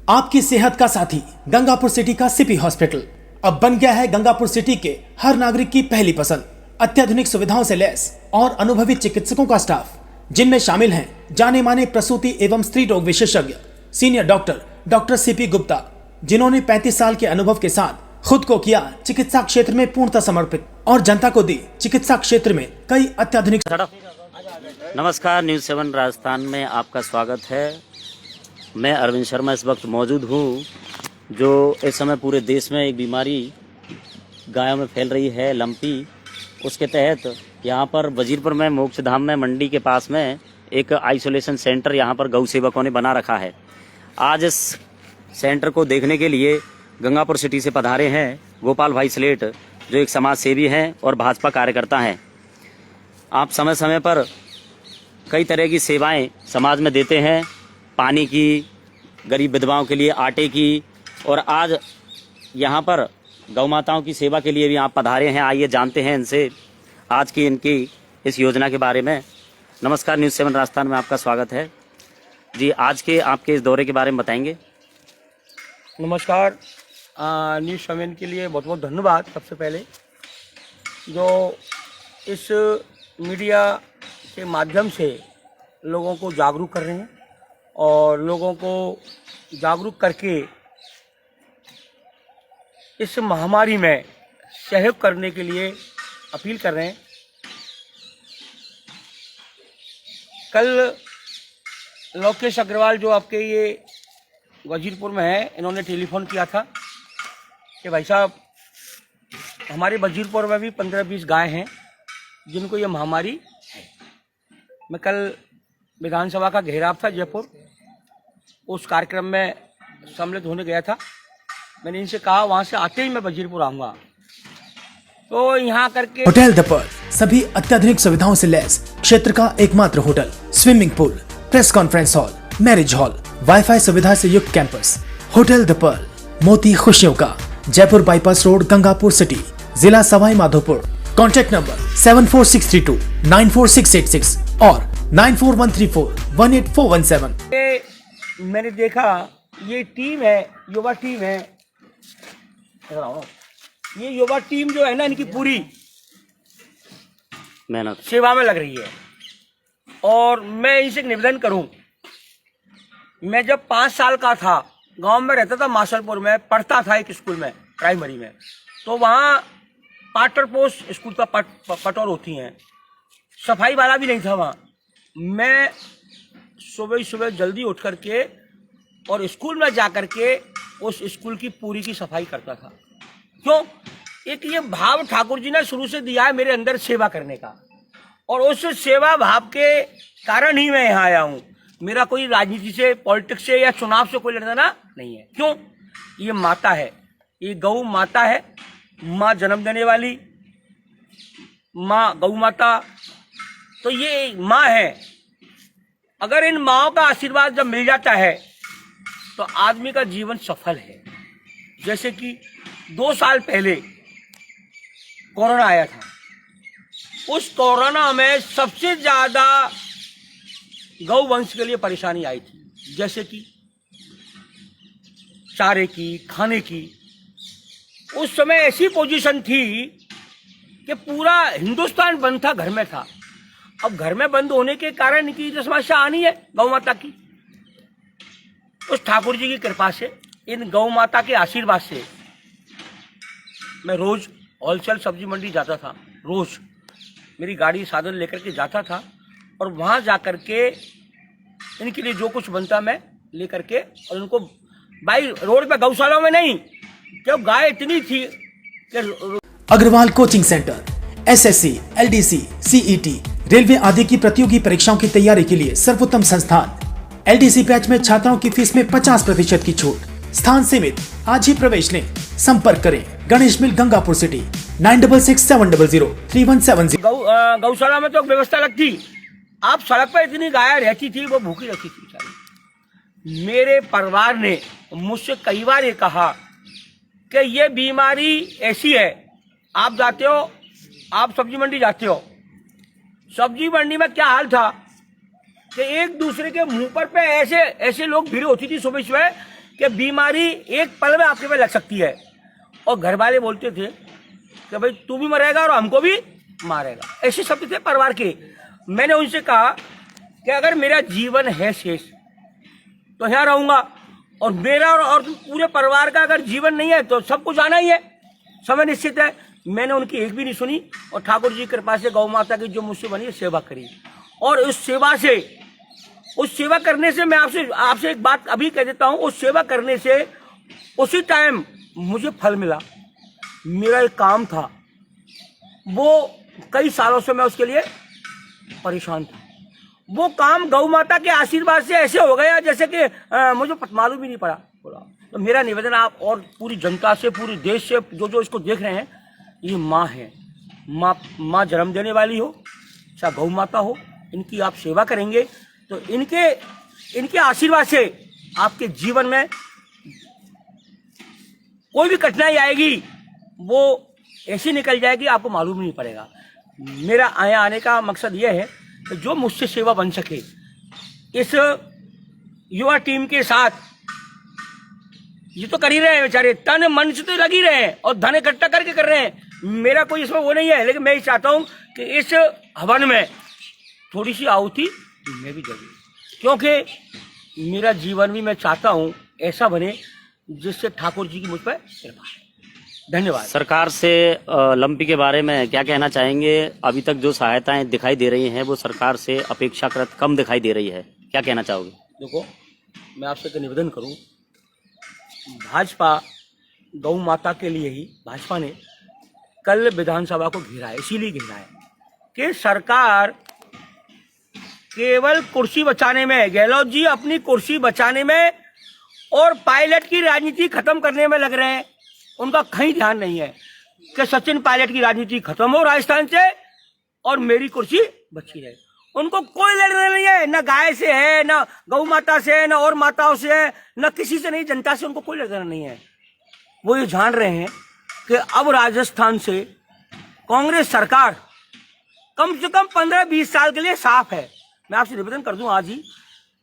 आपकी सेहत का साथी गंगापुर सिटी का सिपी हॉस्पिटल अब बन गया है गंगापुर सिटी के हर नागरिक की पहली पसंद। अत्याधुनिक सुविधाओं से लैस और अनुभवी चिकित्सकों का स्टाफ, जिनमें शामिल हैं जाने माने प्रसूति एवं स्त्री रोग विशेषज्ञ सीनियर डॉक्टर सीपी गुप्ता, जिन्होंने 35 साल के अनुभव के साथ खुद को किया चिकित्सा क्षेत्र में पूर्णतः समर्पित और जनता को दी चिकित्सा क्षेत्र में कई अत्याधुनिक। नमस्कार, न्यूज़ 7 राजस्थान में आपका स्वागत है। मैं अरविंद शर्मा इस वक्त मौजूद हूँ, जो इस समय पूरे देश में एक बीमारी गायों में फैल रही है, लंपी। उसके तहत यहाँ पर वजीरपुर में मोक्ष धाम में मंडी के पास में एक आइसोलेशन सेंटर यहाँ पर गौ सेवकों ने बना रखा है। आज इस सेंटर को देखने के लिए गंगापुर सिटी से पधारे हैं गोपाल भाई स्लेट, जो एक समाज सेवी हैं और भाजपा कार्यकर्ता हैं। आप समय समय पर कई तरह की सेवाएं समाज में देते हैं, पानी की, गरीब विधवाओं के लिए आटे की, और आज यहाँ पर गौ माताओं की सेवा के लिए भी आप पधारे हैं। आइए जानते हैं इनसे आज की इनकी इस योजना के बारे में। नमस्कार, न्यूज़ 7 राजस्थान में आपका स्वागत है जी। आज के आपके इस दौरे के बारे में बताएंगे। नमस्कार, न्यूज़ 7 के लिए बहुत बहुत धन्यवाद। सबसे पहले जो इस मीडिया के माध्यम से लोगों को जागरूक कर रहे हैं और लोगों को जागरूक करके इस महामारी में सहयोग करने के लिए अपील कर रहे हैं। कल लोकेश अग्रवाल जो आपके ये वजीरपुर में है, इन्होंने टेलीफोन किया था कि भाई साहब हमारे वजीरपुर में भी 15-20 गाय हैं जिनको ये महामारी है। मैं कल विधानसभा का घेराव था जयपुर, उस कार्यक्रम में सम्मिलित होने गया था। मैंने इनसे कहा वहाँ से आते ही मैं वजीरपुर आऊँगा, तो यहाँ करके होटल द पर्ल सभी अत्याधुनिक सुविधाओं से लैस क्षेत्र का एकमात्र hotel, swimming pool, press conference hall, marriage hall, wifi सुविधा से युक्त कैंपस। होटल द पर्ल, मोती खुशियों का, Jaipur bypass road, Gangapur city, जिला सवाई माधोपुर। कॉन्टैक्ट नंबर 7462946686 और 9413418417। मैंने देखा ये टीम है, युवा टीम है, ये युवा टीम जो है ना, इनकी पूरी मेहनत सेवा में लग रही है। और मैं इनसे निवेदन करूं, मैं जब 5 साल का था गांव में रहता था, मासलपुर में पढ़ता था एक स्कूल में, प्राइमरी में, तो वहाँ पाटर पोस्ट स्कूल का पटौर होती हैं, सफाई वाला भी नहीं था वहाँ। मैं सुबह जल्दी उठ करके और स्कूल में जा करके उस स्कूल की पूरी की सफाई करता था। क्यों? एक ये भाव ठाकुर जी ने शुरू से दिया है मेरे अंदर सेवा करने का, और उस सेवा भाव के कारण ही मैं यहाँ आया हूँ। मेरा कोई राजनीति से, पॉलिटिक्स से या चुनाव से कोई लेना नहीं है। क्यों? ये माता है, ये गौ माता है, माँ जन्म देने वाली माँ गौ माता, तो ये माँ है। अगर इन माँओं का आशीर्वाद जब मिल जाता है तो आदमी का जीवन सफल है। जैसे कि 2 साल पहले कोरोना आया था, उस कोरोना में सबसे ज्यादा गौ वंश के लिए परेशानी आई थी, जैसे कि चारे की, खाने की। उस समय ऐसी पोजीशन थी कि पूरा हिंदुस्तान बंद था, घर में था। अब घर में बंद होने के कारण इनकी जो समस्या आनी है गौ माता की, उस ठाकुर जी की कृपा से, इन गौ माता के आशीर्वाद से मैं रोज होलसेल सब्जी मंडी जाता था। रोज मेरी गाड़ी साधन लेकर के जाता था और वहाँ जा कर के इनके लिए जो कुछ बनता मैं लेकर के, और उनको भाई रोड पे गौशालाओं में नहीं, क्यों गाय इतनी थी कि Agarwal coaching centre SSC, LDC, CET, railway आदि की प्रतियोगी परीक्षाओं की तैयारी के लिए सर्वोत्तम संस्थान। एलडीसी बैच में छात्राओं की फीस में 50% की छूट, स्थान सीमित। आज ही प्रवेश लें। संपर्क करें गणेश मिल, गंगापुर सिटी, 9667003170। गौशाला में तो व्यवस्था लगती, आप सड़क पर इतनी गाय रहती थी, वो भूखी रहती थी बेचारी। मेरे परिवार ने मुझसे कई बार ये कहा कि ये बीमारी ऐसी है, आप जाते हो, आप सब्जी मंडी जाते हो, सब्जी मंडी में क्या हाल था कि एक दूसरे के मुंह पर पे ऐसे लोग भीड़ होती थी सुबह सुबह कि बीमारी एक पल में आपके पे लग सकती है, और घर वाले बोलते थे कि भाई तू भी मरेगा और हमको भी मारेगा, ऐसे शब्द थे परिवार के। मैंने उनसे कहा कि अगर मेरा जीवन है शेष तो यहाँ रहूंगा, और मेरा और पूरे परिवार का अगर जीवन नहीं है तो सबको जाना ही है, समय निश्चित है। मैंने उनकी एक भी नहीं सुनी, और ठाकुर जी की कृपा से गौ माता की जो मुझसे बनी है सेवा करी, और उस सेवा करने से मैं आपसे एक बात अभी कह देता हूँ, उस सेवा करने से उसी टाइम मुझे फल मिला। मेरा एक काम था, वो कई सालों से मैं उसके लिए परेशान था, वो काम गौ माता के आशीर्वाद से ऐसे हो गया जैसे कि मुझे मालूम ही नहीं पड़ा। तो मेरा निवेदन आप और पूरी जनता से, पूरे देश से, जो इसको देख रहे हैं, ये माँ है, माँ जन्म देने वाली हो चाहे गौ माता हो, इनकी आप सेवा करेंगे तो इनके आशीर्वाद से आपके जीवन में कोई भी कठिनाई आएगी वो ऐसी निकल जाएगी, आपको मालूम नहीं पड़ेगा। मेरा यहाँ आने का मकसद ये है कि जो मुझसे सेवा बन सके, इस युवा टीम के साथ ये तो कर ही रहे हैं बेचारे, तन मन से तो लग ही रहे हैं और धन इकट्ठा करके कर रहे हैं। मेरा कोई इसमें वो नहीं है, लेकिन मैं ये चाहता हूँ कि इस हवन में थोड़ी सी आहुति मैं भी जरूर, क्योंकि मेरा जीवन भी मैं चाहता हूँ ऐसा बने जिससे ठाकुर जी की मुझ पर कृपा है। धन्यवाद। सरकार से लंपी के बारे में क्या कहना चाहेंगे? अभी तक जो सहायताएं दिखाई दे रही हैं वो सरकार से अपेक्षाकृत कम दिखाई दे रही है, क्या कहना चाहोगे? देखो, मैं आपसे एक निवेदन करूं, भाजपा गौ माता के लिए ही भाजपा ने कल विधानसभा को घेरा है, इसीलिए घेरा है कि सरकार केवल कुर्सी बचाने में, गहलोत जी अपनी कुर्सी बचाने में और पायलट की राजनीति खत्म करने में लग रहे हैं। उनका कहीं ध्यान नहीं है कि सचिन पायलट की राजनीति खत्म हो राजस्थान से और मेरी कुर्सी बची रहे। उनको कोई लेना नहीं है, न गाय से है, न गौ माता से है, न और माताओं से है, न किसी से नहीं, जनता से उनको कोई लेना नहीं है। वो ये जान रहे हैं कि अब राजस्थान से कांग्रेस सरकार कम से कम 15-20 साल के लिए साफ है। मैं आपसे निवेदन कर दूं आज ही,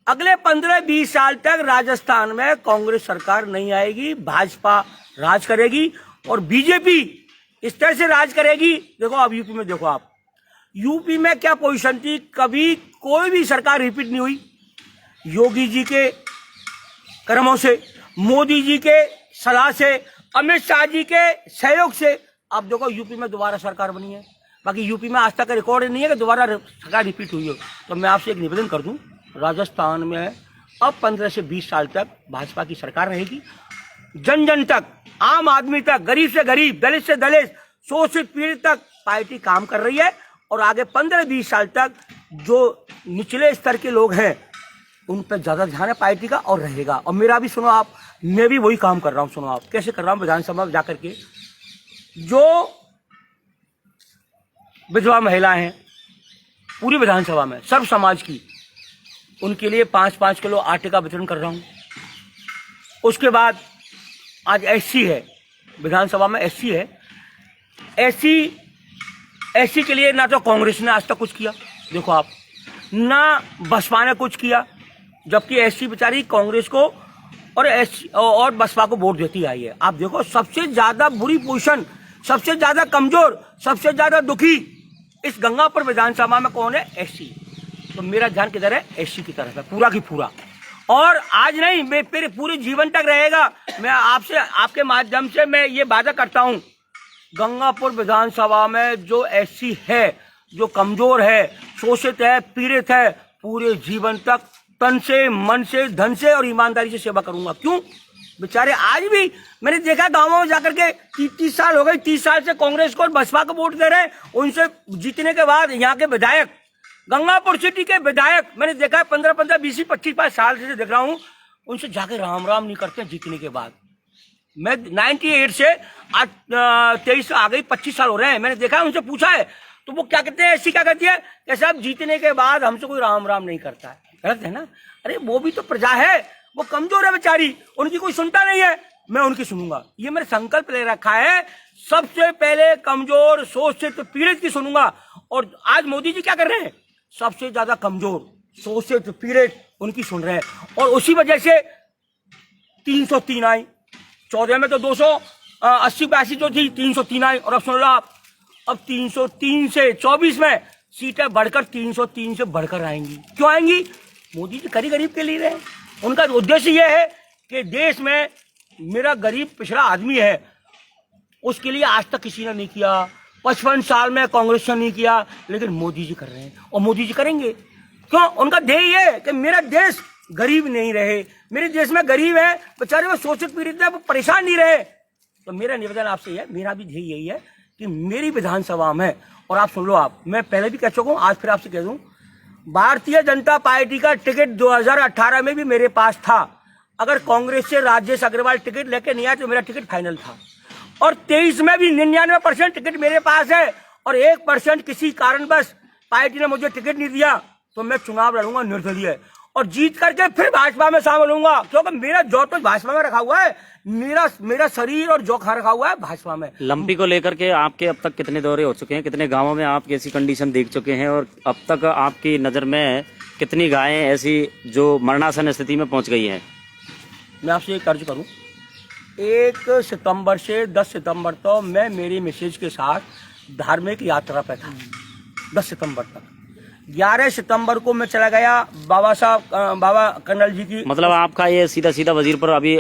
अगले 15-20 साल तक राजस्थान में कांग्रेस सरकार नहीं आएगी, भाजपा राज करेगी और बीजेपी इस तरह से राज करेगी। देखो अब यूपी में देखो आप, यूपी में क्या पोजीशन थी, कभी कोई भी सरकार रिपीट नहीं हुई। योगी जी के कर्मों से, मोदी जी के सलाह से, अमित शाह जी के सहयोग से आप देखो यूपी में दोबारा सरकार बनी है। बाकी यूपी में आज तक रिकॉर्ड नहीं है कि दोबारा सरकार रिपीट हुई हो। तो मैं आपसे एक निवेदन कर दूं, राजस्थान में अब 15 से 20 साल तक भाजपा की सरकार रहेगी। जन जन तक, आम आदमी तक, गरीब से गरीब, दलित से दलित, शोषित पीड़ित तक पार्टी काम कर रही है और आगे 15-20 साल तक जो निचले स्तर के लोग हैं उन पर ज्यादा ध्यान है पार्टी का और रहेगा। और मेरा भी सुनो आप, मैं भी वही काम कर रहा हूँ। सुनो आप कैसे कर रहा हूँ, विधानसभा में जाकर के जो विधवा महिला हैं पूरी विधानसभा में सब समाज की, उनके लिए 5-5 किलो आटे का वितरण कर रहा हूँ। उसके बाद आज एससी है, विधानसभा में एससी है, एससी के लिए ना तो कांग्रेस ने आज तक कुछ किया, देखो आप, ना बसपा ने कुछ किया, जबकि एससी बेचारी कांग्रेस को और बसपा को वोट देती आई है। आप देखो सबसे ज्यादा बुरी पोजीशन, सबसे ज्यादा कमजोर, सबसे ज्यादा दुखी इस गंगापुर विधानसभा में कौन है? एससी। तो मेरा ध्यान किधर है? एससी की तरफ है पूरा की पूरा। और आज नहीं, मैं फिर पूरे जीवन तक रहेगा। मैं आपसे, आपके माध्यम से मैं ये वादा करता हूं, गंगापुर विधानसभा में जो एससी है, जो कमजोर है, शोषित है, पीड़ित है, पूरे जीवन तक तन से, मन से, धन से और ईमानदारी से सेवा करूंगा। क्यों? बेचारे आज भी मैंने देखा गांवों में जाकर के 30 साल हो गए, 30 साल से कांग्रेस को और बसपा को वोट दे रहे हैं। उनसे जीतने के बाद यहाँ के विधायक, गंगापुर सिटी के विधायक मैंने देखा है 15-15, 20-25 साल से देख रहा हूँ, उनसे जाके राम राम नहीं करते जीतने के बाद। मैं 98 से आज 23 आ गई, 25 साल हो रहे हैं, मैंने देखा है, उनसे पूछा है तो वो क्या कहते हैं, ऐसी क्या कहती है कि साहब जीतने के बाद हमसे कोई राम राम नहीं करता है। गलत है ना? अरे वो भी तो प्रजा है, वो कमजोर है बेचारी, उनकी कोई सुनता नहीं है, मैं उनकी सुनूंगा। ये मैंने संकल्प ले रखा है, सबसे पहले कमजोर, शोषित, पीड़ित की सुनूंगा। और आज मोदी जी क्या कर रहे हैं? सबसे ज्यादा कमजोर, शोषित, पीड़ित उनकी सुन रहे हैं। और उसी वजह से 303 आई, 14 में तो 280-82 जो थी 303 आई, और अब सुन लो आप, अब 303 से 24 में सीटें बढ़कर 303 से बढ़कर आएंगी। क्यों आएंगी? मोदी जी गरीब के लिए रहे। उनका उद्देश्य यह है कि देश में मेरा गरीब पिछड़ा आदमी है, उसके लिए आज तक किसी ने नहीं किया। 55 साल में कांग्रेस ने नहीं किया, लेकिन मोदी जी कर रहे हैं और मोदी जी करेंगे। क्यों? उनका ध्येय ये है कि मेरा देश गरीब नहीं रहे, मेरे देश में गरीब है बेचारे, वो शोषित पीड़ित है, वो परेशान नहीं रहे। तो मेरा निवेदन आपसे है, मेरा भी ध्येय यही है कि मेरी विधानसभा में, और आप सुन लो, आप, मैं पहले भी कह चुका हूँ, आज फिर आपसे कह दूं, भारतीय जनता पार्टी का टिकट 2018 में भी मेरे पास था। अगर कांग्रेस से राजेश अग्रवाल टिकट लेके नहीं आया तो मेरा टिकट फाइनल था। और 23 में भी 99% टिकट मेरे पास है, और 1% किसी कारणवश पार्टी ने मुझे टिकट नहीं दिया तो मैं चुनाव लड़ूंगा निर्दलीय, और जीत करके फिर भाजपा में शामिल होऊंगा, क्योंकि मेरा जो तो भाजपा में रखा हुआ है, मेरा शरीर और जो खा रखा हुआ है भाजपा में। लंपी को लेकर के आपके अब तक कितने दौरे हो चुके हैं, कितने गांवों में आप कैसी कंडीशन देख चुके हैं, और अब तक आपकी नज़र में कितनी गायें ऐसी जो मरणासन स्थिति में पहुंच गई हैं? मैं आपसे एक अर्ज करूं, 1 सितंबर से 10 सितंबर तो मैं मेरी मिसेज के साथ धार्मिक यात्रा पे था, 10 सितंबर तक। 11 सितंबर को मैं चला गया बाबा कर्नल जी की। मतलब आपका ये सीधा सीधा वजीरपुर अभी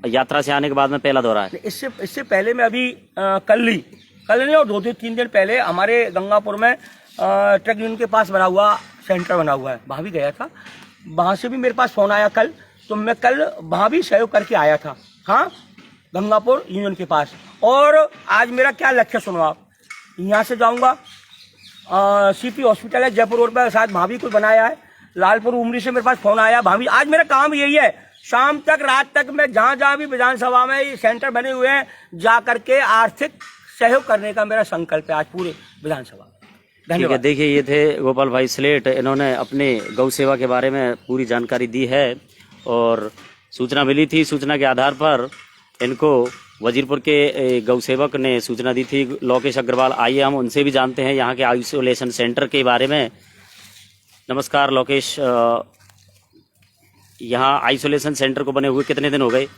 यात्रा से आने के बाद में पहला दौरा है? इससे पहले मैं अभी कल नहीं, और 2-3 दिन पहले हमारे गंगापुर में ट्रक यूनियन के पास बना हुआ सेंटर बना हुआ है, वहाँ भी गया था। वहाँ से भी मेरे पास फोन आया कल, तो मैं कल वहाँ भी सहयोग करके आया था, हाँ, गंगापुर यूनियन के पास। और आज मेरा क्या लक्ष्य सुनो आप, यहाँ से जाऊँगा सीपी हॉस्पिटल है जयपुर रोड पर, शायद वहाँ भी कुछ बनाया है। लालपुर उमरी से मेरे पास फोन आया, वहाँ भी। आज मेरा काम यही है, शाम तक रात तक मैं जहाँ भी विधानसभा में ये सेंटर बने हुए हैं जा करके आर्थिक सहयोग करने का मेरा संकल्प है आज पूरे विधानसभा। ठीक है, देखिए ये थे गोपाल भाई स्लेट, इन्होंने अपने गौ सेवा के बारे में पूरी जानकारी दी है, और सूचना मिली थी, सूचना के आधार पर इनको वजीरपुर के गौ सेवक ने सूचना दी थी, लोकेश अग्रवाल। आइए हम उनसे भी जानते हैं यहाँ के आइसोलेशन सेंटर के बारे में। नमस्कार लोकेश, यहाँ आइसोलेशन सेंटर को बने हुए कितने दिन हो गए?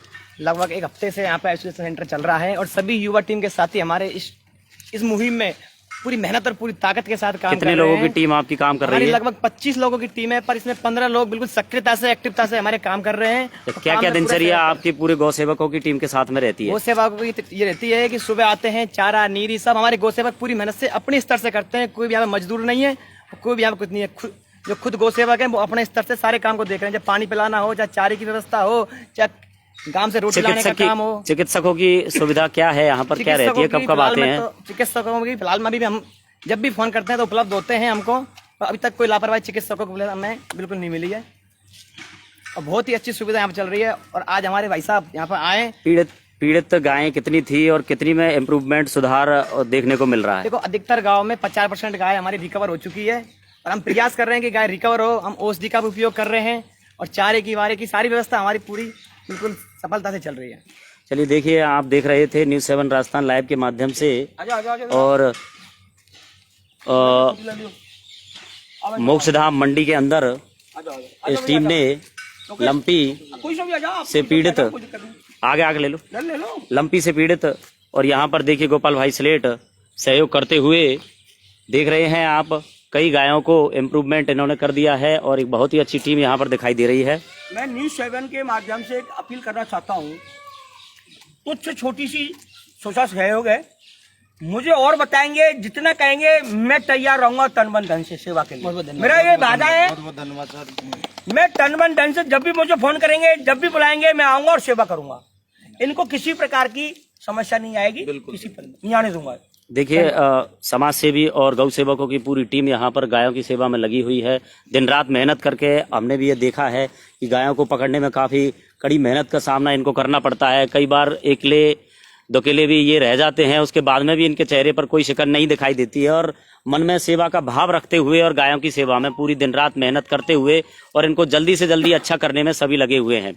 लगभग 1 हफ्ते से यहाँ पे आइसोलेशन सेंटर चल रहा है, और सभी युवा टीम के साथी हमारे इस मुहिम में पूरी मेहनत और पूरी ताकत के साथ काम कर रहे हैं। कितने लोगों की टीम आपकी काम कर रही है? लगभग 25 लोगों की टीम है, पर इसमें 15 लोग बिल्कुल सक्रियता से, एक्टिवता से हमारे काम कर रहे हैं। तो क्या क्या दिनचर्या आपकी पूरे गौ सेवकों की टीम के साथ में रहती है? गौ सेवकों की ये रहती है कि सुबह आते हैं, चारा नीरी सब हमारे गौ सेवक पूरी मेहनत से अपने स्तर से करते हैं। कोई भी यहाँ पे मजदूर नहीं है, कोई भी यहाँ पे कुछ नहीं है। जो खुद गौ सेवक है वो अपने स्तर से सारे काम को देख रहे हैं, चाहे पानी पिलाना हो, चाहे चारे की व्यवस्था हो, चाहे गांव से रोटी लाने का काम हो। चिकित्सकों की सुविधा क्या है यहाँ पर, क्या रहती है, कब कब आते हैं? चिकित्सकों की फिलहाल में भी हम जब भी फोन करते हैं तो उपलब्ध होते हैं हमको, और अभी तक कोई लापरवाही चिकित्सकों को हमें बिल्कुल नहीं मिली है, और बहुत ही अच्छी सुविधा यहाँ पर चल रही है। और आज हमारे भाई साहब यहाँ पर आए। पीड़ित गायें कितनी थी और कितनी में इम्प्रूवमेंट, सुधार देखने को मिल रहा है? देखो, अधिकतर गाँव में 50% गाय हमारी रिकवर हो चुकी है, और हम प्रयास कर रहे हैं कि गाय रिकवर हो। हम औषधि का भी उपयोग कर रहे हैं, और चारे की वारे की सारी व्यवस्था हमारी पूरी बिल्कुल सफलता से चल रही है। चलिए देखिए, आप देख रहे थे न्यूज़ 7 राजस्थान लाइव के माध्यम से, और मोक्षधाम मंडी के अंदर इस टीम ने लंपी से पीड़ित, आगे ले लो, लंपी से पीड़ित, और यहाँ पर देखिए गोपाल भाई स्लेट सहयोग करते हुए देख रहे हैं आप, कई गायों को इम्प्रूवमेंट इन्होंने कर दिया है, और एक बहुत ही अच्छी टीम यहाँ पर दिखाई दे रही है। मैं न्यूज़ 7 के माध्यम से एक अपील करना चाहता हूँ, कुछ छोटी सी सोचा सहयोग है, मुझे और बताएंगे, जितना कहेंगे मैं तैयार रहूंगा तन मन धन से सेवा के लिए। मेरा ये वादा है, मैं तन मन धन से, जब भी मुझे फोन करेंगे, जब भी बुलाएंगे, मैं आऊंगा और सेवा करूंगा। इनको किसी प्रकार की समस्या नहीं आएगी, किसी पर नहीं आने दूंगा। देखिए, समाज सेवी और गौ सेवकों की पूरी टीम यहाँ पर गायों की सेवा में लगी हुई है, दिन रात मेहनत करके। हमने भी ये देखा है कि गायों को पकड़ने में काफ़ी कड़ी मेहनत का सामना इनको करना पड़ता है। कई बार एकले दोकेले भी ये रह जाते हैं, उसके बाद में भी इनके चेहरे पर कोई शिकन नहीं दिखाई देती है, और मन में सेवा का भाव रखते हुए और गायों की सेवा में पूरी दिन रात मेहनत करते हुए, और इनको जल्दी से जल्दी अच्छा करने में सभी लगे हुए हैं।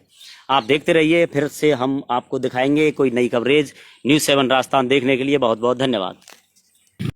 आप देखते रहिए, फिर से हम आपको दिखाएंगे कोई नई कवरेज। न्यूज़ 7 राजस्थान देखने के लिए बहुत बहुत धन्यवाद।